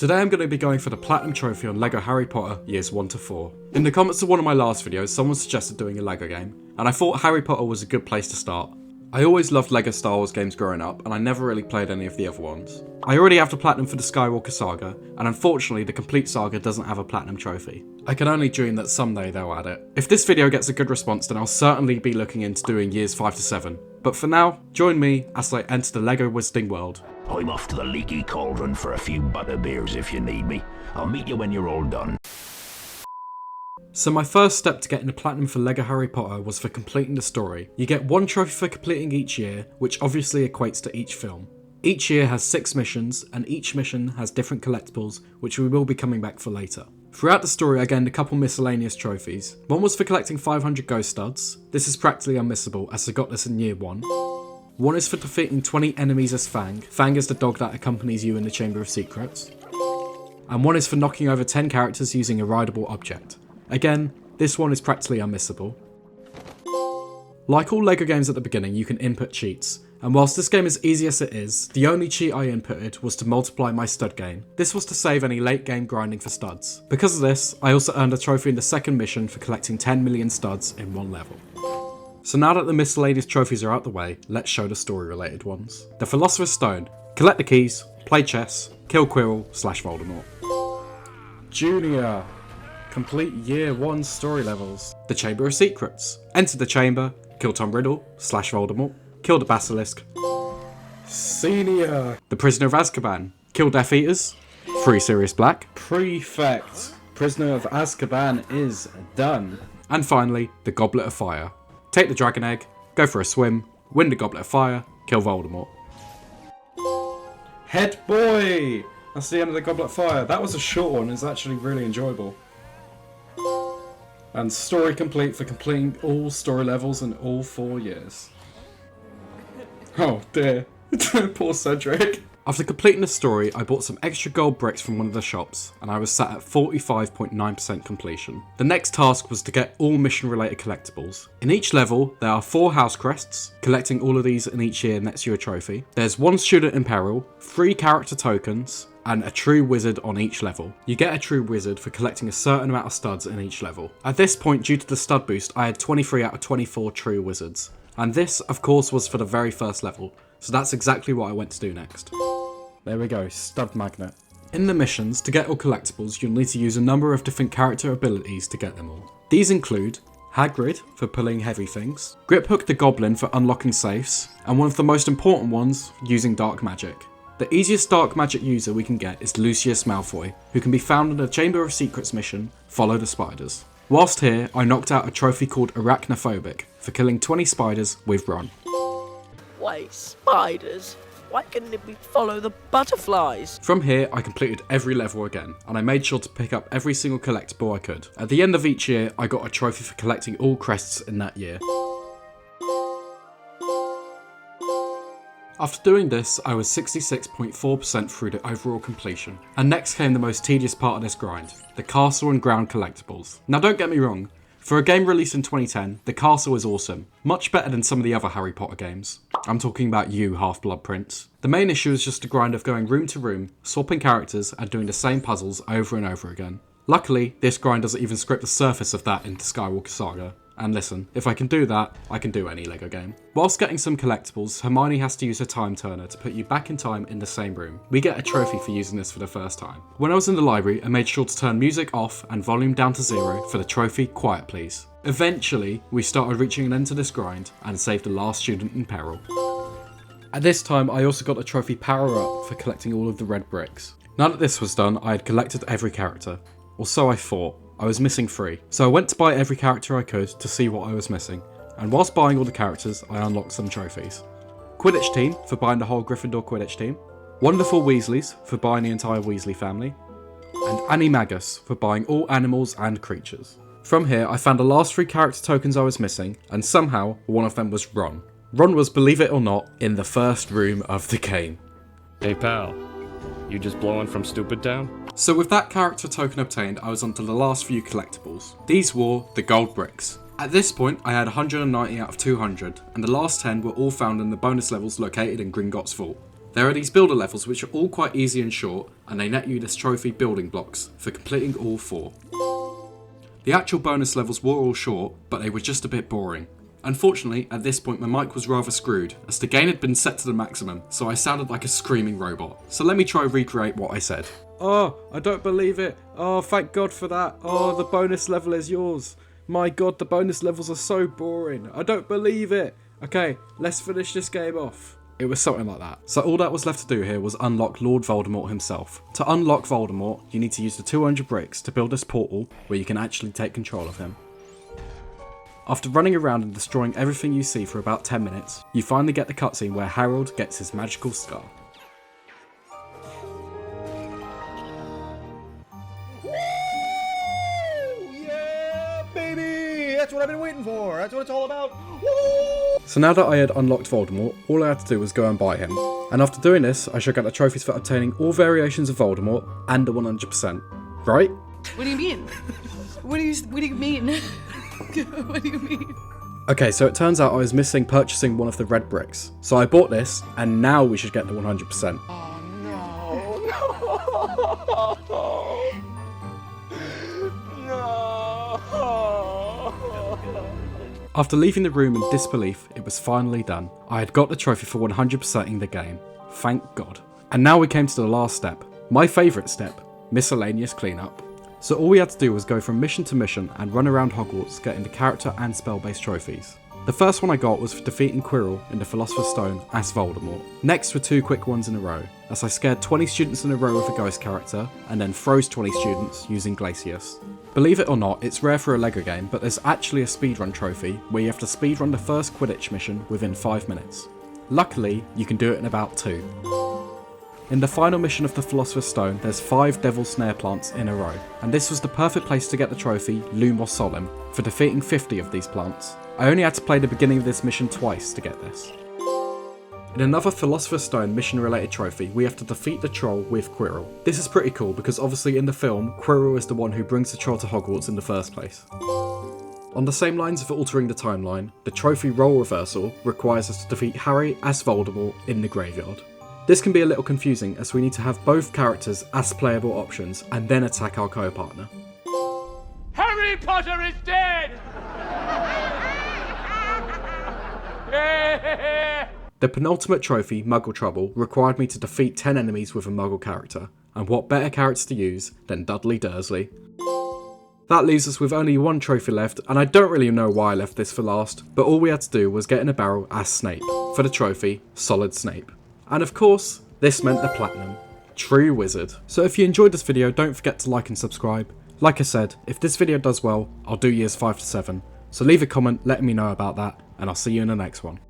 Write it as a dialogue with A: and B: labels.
A: Today I'm going to be going for the Platinum Trophy on LEGO Harry Potter Years 1 to 4. In the comments of one of my last videos, someone suggested doing a LEGO game, and I thought Harry Potter was a good place to start. I always loved LEGO Star Wars games growing up, and I never really played any of the other ones. I already have the Platinum for the Skywalker Saga, and unfortunately the Complete Saga doesn't have a Platinum Trophy. I can only dream that someday they'll add it. If this video gets a good response, then I'll certainly be looking into doing Years 5 to 7. But for now, join me as I enter the LEGO Wizarding World.
B: I'm off to the leaky cauldron for a few butterbeers if you need me. I'll meet you when you're all done.
A: So my first step to getting the Platinum for LEGO Harry Potter was for completing the story. You get one trophy for completing each year, which obviously equates to each film. Each year has 6 missions, and each mission has different collectibles, which we will be coming back for later. Throughout the story I gained a couple miscellaneous trophies. One was for collecting 500 ghost studs. This is practically unmissable as I got this in year 1. One is for defeating 20 enemies as Fang. Fang is the dog that accompanies you in the Chamber of Secrets. And one is for knocking over 10 characters using a rideable object. Again, this one is practically unmissable. Like all LEGO games at the beginning, you can input cheats. And whilst this game is easy as it is, the only cheat I inputted was to multiply my stud gain. This was to save any late game grinding for studs. Because of this, I also earned a trophy in the second mission for collecting 10 million studs in one level. So now that the miscellaneous trophies are out the way, let's show the story related ones. The Philosopher's Stone. Collect the keys, play chess, kill Quirrell / Voldemort. Junior. Complete year 1 story levels. The Chamber of Secrets. Enter the chamber, kill Tom Riddle / Voldemort, kill the Basilisk. Senior. The Prisoner of Azkaban. Kill Death Eaters, free Sirius Black. Prefect. Prisoner of Azkaban is done. And finally, the Goblet of Fire. Take the dragon egg, go for a swim, win the Goblet of Fire, kill Voldemort. Head boy! That's the end of the Goblet of Fire. That was a short one, it's actually really enjoyable. And story complete for completing all story levels in all 4 years. Oh dear. Poor Cedric. After completing the story, I bought some extra gold bricks from one of the shops, and I was sat at 45.9% completion. The next task was to get all mission related collectibles. In each level, there are 4 house crests. Collecting all of these in each year nets you a trophy. There's 1 student in peril, 3 character tokens, and a true wizard on each level. You get a true wizard for collecting a certain amount of studs in each level. At this point, due to the stud boost, I had 23 out of 24 true wizards. And this, of course, was for the very first level, so that's exactly what I went to do next. There we go, stud magnet. In the missions, to get all collectibles, you'll need to use a number of different character abilities to get them all. These include Hagrid for pulling heavy things, Griphook the Goblin for unlocking safes, and one of the most important ones, using dark magic. The easiest dark magic user we can get is Lucius Malfoy, who can be found in the Chamber of Secrets mission, Follow the Spiders. Whilst here, I knocked out a trophy called Arachnophobic for killing 20 spiders with Ron.
C: Wait, spiders? Why couldn't it be follow the butterflies?
A: From here, I completed every level again, and I made sure to pick up every single collectible I could. At the end of each year, I got a trophy for collecting all crests in that year. After doing this, I was 66.4% through the overall completion. And next came the most tedious part of this grind, the castle and ground collectibles. Now don't get me wrong, for a game released in 2010, the castle is awesome. Much better than some of the other Harry Potter games. I'm talking about you, Half-Blood Prince. The main issue is just the grind of going room to room, swapping characters and doing the same puzzles over and over again. Luckily, this grind doesn't even script the surface of that into Skywalker Saga. And listen, if I can do that, I can do any LEGO game. Whilst getting some collectibles, Hermione has to use her time turner to put you back in time in the same room. We get a trophy for using this for the first time. When I was in the library, I made sure to turn music off and volume down to 0 for the trophy Quiet Please. Eventually, we started reaching an end to this grind and saved the last student in peril. At this time, I also got the trophy Power Up for collecting all of the red bricks. Now that this was done, I had collected every character. Or so I thought. I was missing 3, so I went to buy every character I could to see what I was missing, and whilst buying all the characters, I unlocked some trophies. Quidditch Team for buying the whole Gryffindor Quidditch team, Wonderful Weasleys for buying the entire Weasley family, and Animagus for buying all animals and creatures. From here, I found the last 3 character tokens I was missing, and somehow one of them was Ron. Ron was, believe it or not, in the first room of the game.
D: Hey pal, you just blowing from Stupid Town?
A: So with that character token obtained, I was onto the last few collectibles. These were the gold bricks. At this point, I had 190 out of 200, and the last 10 were all found in the bonus levels located in Gringotts Vault. There are these builder levels which are all quite easy and short, and they net you this trophy building blocks for completing all 4. The actual bonus levels were all short, but they were just a bit boring. Unfortunately, at this point my mic was rather screwed, as the gain had been set to the maximum, so I sounded like a screaming robot. So let me try recreate what I said. Oh, I don't believe it. Oh, thank God for that. Oh, the bonus level is yours. My God, the bonus levels are so boring. I don't believe it. Okay, let's finish this game off. It was something like that. So all that was left to do here was unlock Lord Voldemort himself. To unlock Voldemort, you need to use the 200 bricks to build this portal where you can actually take control of him. After running around and destroying everything you see for about 10 minutes, you finally get the cutscene where Harold gets his magical scar.
E: Yeah, baby! That's what I've been waiting for. That's what it's all about. Woo!
A: So now that I had unlocked Voldemort, all I had to do was go and buy him. And after doing this, I should get the trophies for obtaining all variations of Voldemort and the 100%. Right?
F: What do you mean? What do you mean? What do you mean?
A: Okay, so it turns out I was missing purchasing one of the red bricks. So I bought this, and now we should get the 100%. After leaving the room in disbelief, it was finally done. I had got the trophy for 100%ing the game. Thank God. And now we came to the last step. My favourite step, Miscellaneous Cleanup. So all we had to do was go from mission to mission and run around Hogwarts getting the character and spell-based trophies. The first one I got was for defeating Quirrell in the Philosopher's Stone as Voldemort. Next were 2 quick ones in a row, as I scared 20 students in a row with a ghost character, and then froze 20 students using Glacius. Believe it or not, it's rare for a LEGO game, but there's actually a speedrun trophy where you have to speedrun the first Quidditch mission within 5 minutes. Luckily, you can do it in about 2. In the final mission of the Philosopher's Stone, there's 5 Devil Snare plants in a row, and this was the perfect place to get the trophy Lumos Solemn for defeating 50 of these plants. I only had to play the beginning of this mission twice to get this. In another Philosopher's Stone mission related trophy, we have to defeat the troll with Quirrell. This is pretty cool because obviously in the film, Quirrell is the one who brings the troll to Hogwarts in the first place. On the same lines of altering the timeline, the trophy role reversal requires us to defeat Harry as Voldemort in the graveyard. This can be a little confusing as we need to have both characters as playable options and then attack our co-partner.
G: Harry Potter is dead!
A: The penultimate trophy, Muggle Trouble, required me to defeat 10 enemies with a Muggle character, and what better character to use than Dudley Dursley. That leaves us with only 1 trophy left, and I don't really know why I left this for last, but all we had to do was get in a barrel as Snape, for the trophy, Solid Snape. And of course, this meant the platinum. True wizard. So if you enjoyed this video, don't forget to like and subscribe. Like I said, if this video does well, I'll do years 5 to 7. So leave a comment letting me know about that, and I'll see you in the next one.